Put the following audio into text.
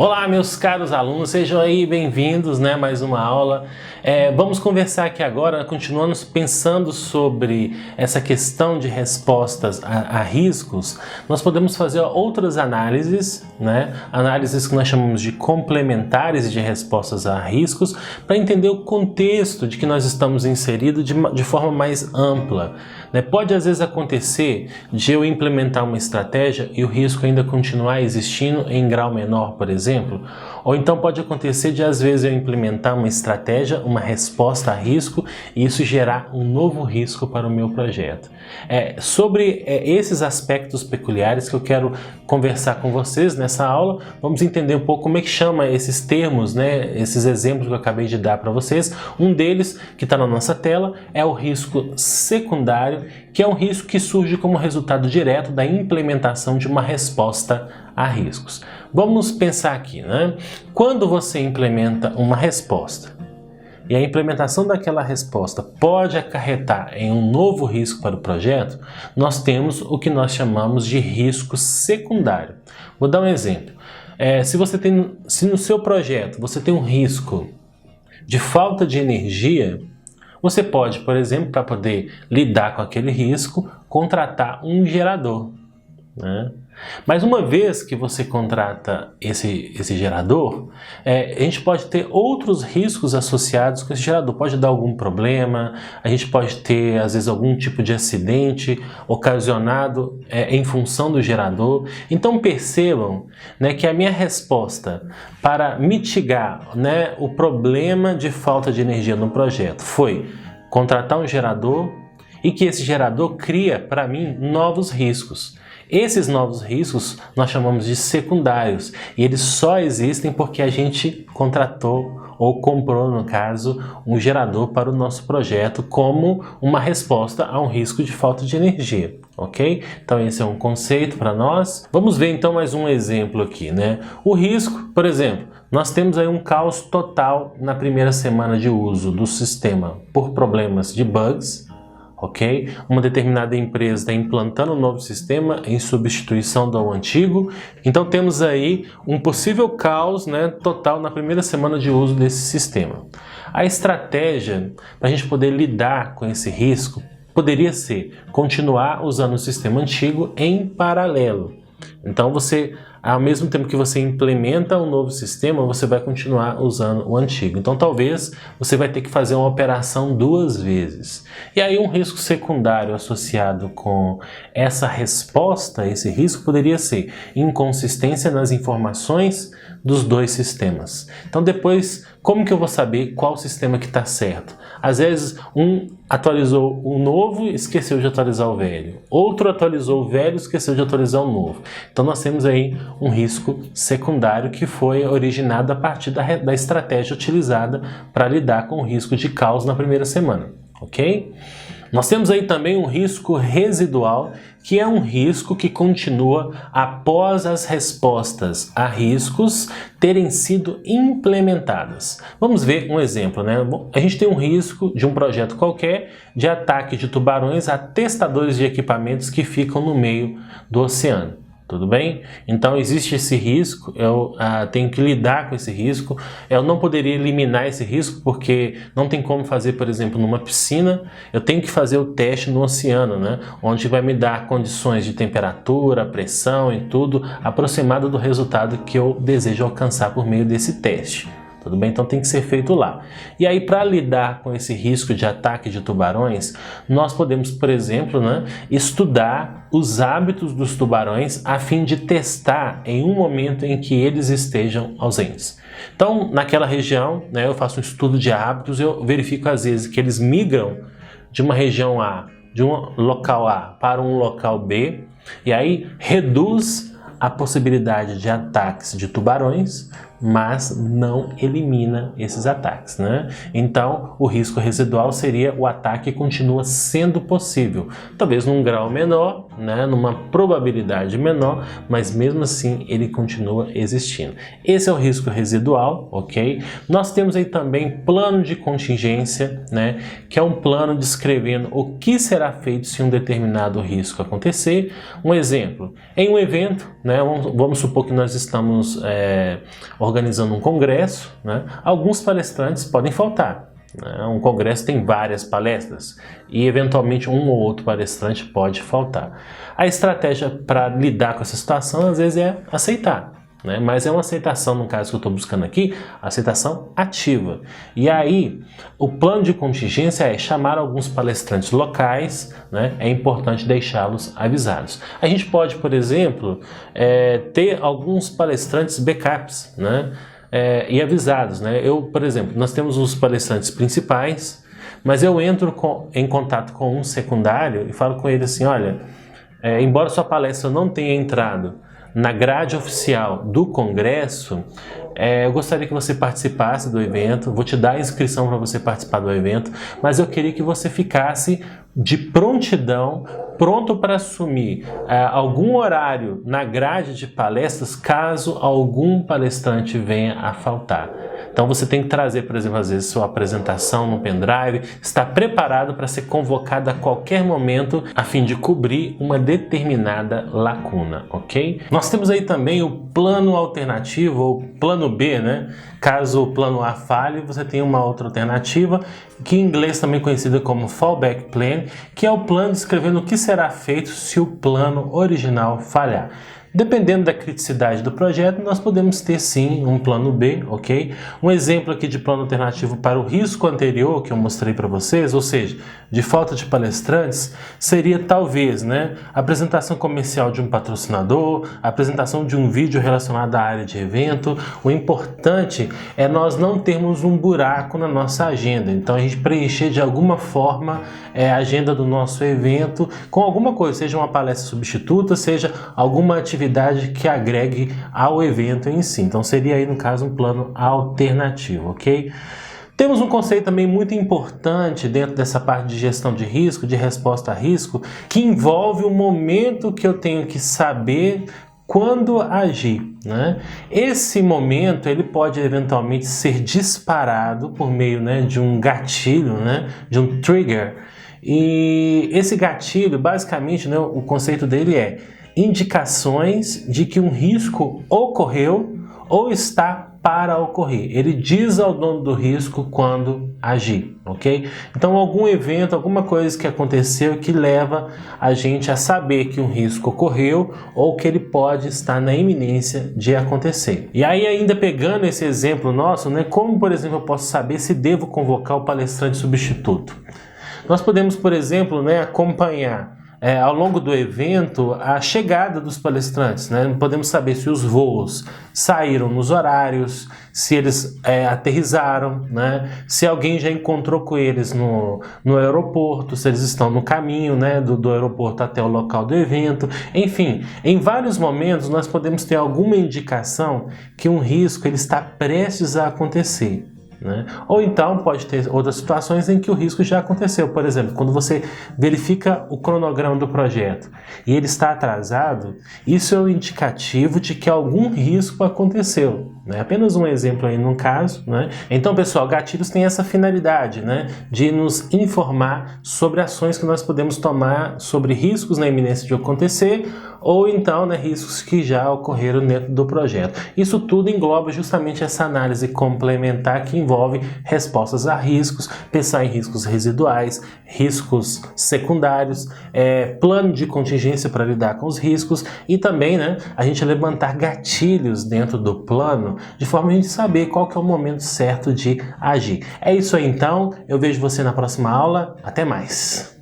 Olá, meus caros alunos, sejam aí bem-vindos, mais uma aula. Vamos conversar aqui agora, continuando pensando sobre essa questão de respostas a riscos. Nós podemos fazer outras análises, análises que nós chamamos de complementares de respostas a riscos, para entender o contexto de que nós estamos inseridos de forma mais ampla. Pode às vezes acontecer de eu implementar uma estratégia e o risco ainda continuar existindo em grau menor, por exemplo, ou então pode acontecer de às vezes eu implementar uma estratégia, uma resposta a risco e isso gerar um novo risco para o meu projeto. Sobre esses aspectos peculiares que eu quero conversar com vocês nessa aula. Vamos entender um pouco como é que chama esses termos, esses exemplos que eu acabei de dar para vocês. Um deles, que está na nossa tela, é o risco secundário, que é um risco que surge como resultado direto da implementação de uma resposta a riscos. Vamos pensar aqui, Quando você implementa uma resposta e a implementação daquela resposta pode acarretar em um novo risco para o projeto, nós temos o que nós chamamos de risco secundário. Vou dar um exemplo. Se no seu projeto você tem um risco de falta de energia, você pode, por exemplo, para poder lidar com aquele risco, contratar um gerador. Mas uma vez que você contrata esse gerador, a gente pode ter outros riscos associados com esse gerador. Pode dar algum problema, a gente pode ter às vezes algum tipo de acidente ocasionado em função do gerador. Então percebam que a minha resposta para mitigar o problema de falta de energia no projeto foi contratar um gerador e que esse gerador cria para mim novos riscos. Esses novos riscos nós chamamos de secundários e eles só existem porque a gente contratou ou comprou, no caso, um gerador para o nosso projeto como uma resposta a um risco de falta de energia, ok? Então esse é um conceito para nós. Vamos ver então mais um exemplo aqui, O risco, por exemplo, nós temos aí um caos total na primeira semana de uso do sistema por problemas de bugs. Ok? Uma determinada empresa está implantando um novo sistema em substituição do antigo. Então temos aí um possível caos total na primeira semana de uso desse sistema. A estratégia para a gente poder lidar com esse risco poderia ser continuar usando o sistema antigo em paralelo. Então ao mesmo tempo que você implementa um novo sistema, você vai continuar usando o antigo. Então talvez você vai ter que fazer uma operação duas vezes. E aí um risco secundário associado com essa resposta, esse risco poderia ser inconsistência nas informações dos dois sistemas. Então depois, como que eu vou saber qual sistema que está certo? Às vezes um atualizou o novo e esqueceu de atualizar o velho. Outro atualizou o velho e esqueceu de atualizar o novo. Então nós temos aí um risco secundário que foi originado a partir da estratégia utilizada para lidar com o risco de caos na primeira semana. Ok? Nós temos aí também um risco residual, que é um risco que continua após as respostas a riscos terem sido implementadas. Vamos ver um exemplo, A gente tem um risco de um projeto qualquer de ataque de tubarões a testadores de equipamentos que ficam no meio do oceano. Tudo bem? Então existe esse risco, eu tenho que lidar com esse risco. Eu não poderia eliminar esse risco porque não tem como fazer, por exemplo, numa piscina. Eu tenho que fazer o teste no oceano, onde vai me dar condições de temperatura, pressão e tudo aproximado do resultado que eu desejo alcançar por meio desse teste. Tudo bem? Então tem que ser feito lá. E aí, para lidar com esse risco de ataque de tubarões, nós podemos, por exemplo, estudar os hábitos dos tubarões a fim de testar em um momento em que eles estejam ausentes. Então, naquela região, eu faço um estudo de hábitos, eu verifico às vezes que eles migram de uma região A, de um local A para um local B, e aí reduz a possibilidade de ataques de tubarões, mas não elimina esses ataques, né? Então, o risco residual seria o ataque continua sendo possível, talvez num grau menor, né? Numa probabilidade menor, mas mesmo assim ele continua existindo. Esse é o risco residual, ok? Nós temos aí também plano de contingência, né? Que é um plano descrevendo o que será feito se um determinado risco acontecer. Um exemplo, em um evento, né? Vamos supor que nós estamos organizando um congresso, né? Alguns palestrantes podem faltar. Um congresso tem várias palestras e eventualmente um ou outro palestrante pode faltar. A estratégia para lidar com essa situação às vezes é aceitar, né? Mas é uma aceitação, no caso que eu estou buscando aqui, aceitação ativa. E aí, o plano de contingência é chamar alguns palestrantes locais, né? É importante deixá-los avisados. A gente pode, por exemplo, ter alguns palestrantes backups, né? E avisados, né? Por exemplo, nós temos os palestrantes principais, mas eu entro em contato com um secundário e falo com ele assim, olha, embora sua palestra não tenha entrado na grade oficial do congresso, eu gostaria que você participasse do evento, vou te dar a inscrição para você participar do evento, mas eu queria que você ficasse de prontidão, pronto para assumir algum horário na grade de palestras, caso algum palestrante venha a faltar. Então você tem que trazer, por exemplo, às vezes sua apresentação no pendrive, está preparado para ser convocado a qualquer momento a fim de cobrir uma determinada lacuna, ok? Nós temos aí também o plano alternativo, ou plano B, né? Caso o plano A falhe, você tem uma outra alternativa, que em inglês também conhecida como fallback plan, que é o plano descrevendo o que será feito se o plano original falhar. Dependendo da criticidade do projeto, nós podemos ter sim um plano B, ok? Um exemplo aqui de plano alternativo para o risco anterior que eu mostrei para vocês, ou seja, de falta de palestrantes, seria talvez, né, a apresentação comercial de um patrocinador, a apresentação de um vídeo relacionado à área de evento. O importante é nós não termos um buraco na nossa agenda, então a gente preencher de alguma forma a agenda do nosso evento com alguma coisa, seja uma palestra substituta, seja alguma atividade que agregue ao evento em si. Então seria aí no caso um plano alternativo, ok? Temos um conceito também muito importante dentro dessa parte de gestão de risco, de resposta a risco, que envolve o momento que eu tenho que saber quando agir, né? Esse momento ele pode eventualmente ser disparado por meio, né, de um gatilho, né, de um trigger. E esse gatilho, basicamente, né, o conceito dele é indicações de que um risco ocorreu ou está para ocorrer. Ele diz ao dono do risco quando agir, ok? Então algum evento, alguma coisa que aconteceu que leva a gente a saber que um risco ocorreu ou que ele pode estar na iminência de acontecer. E aí ainda pegando esse exemplo nosso, né, como por exemplo eu posso saber se devo convocar o palestrante substituto? Nós podemos, por exemplo, né, acompanhar ao longo do evento a chegada dos palestrantes, né? Podemos saber se os voos saíram nos horários, se eles aterrissaram, né? Se alguém já encontrou com eles no aeroporto, se eles estão no caminho, né, do aeroporto até o local do evento. Enfim, em vários momentos nós podemos ter alguma indicação que um risco ele está prestes a acontecer, né? Ou então pode ter outras situações em que o risco já aconteceu. Por exemplo, quando você verifica o cronograma do projeto e ele está atrasado, isso é um indicativo de que algum risco aconteceu, né? Apenas um exemplo aí no caso, né? Então, pessoal, gatilhos têm essa finalidade, né, de nos informar sobre ações que nós podemos tomar sobre riscos na iminência de acontecer ou então, né, riscos que já ocorreram dentro do projeto. Isso tudo engloba justamente essa análise complementar que envolve respostas a riscos, pensar em riscos residuais, riscos secundários, plano de contingência para lidar com os riscos e também, né, a gente levantar gatilhos dentro do plano de forma a gente saber qual que é o momento certo de agir. É isso aí então, eu vejo você na próxima aula, até mais!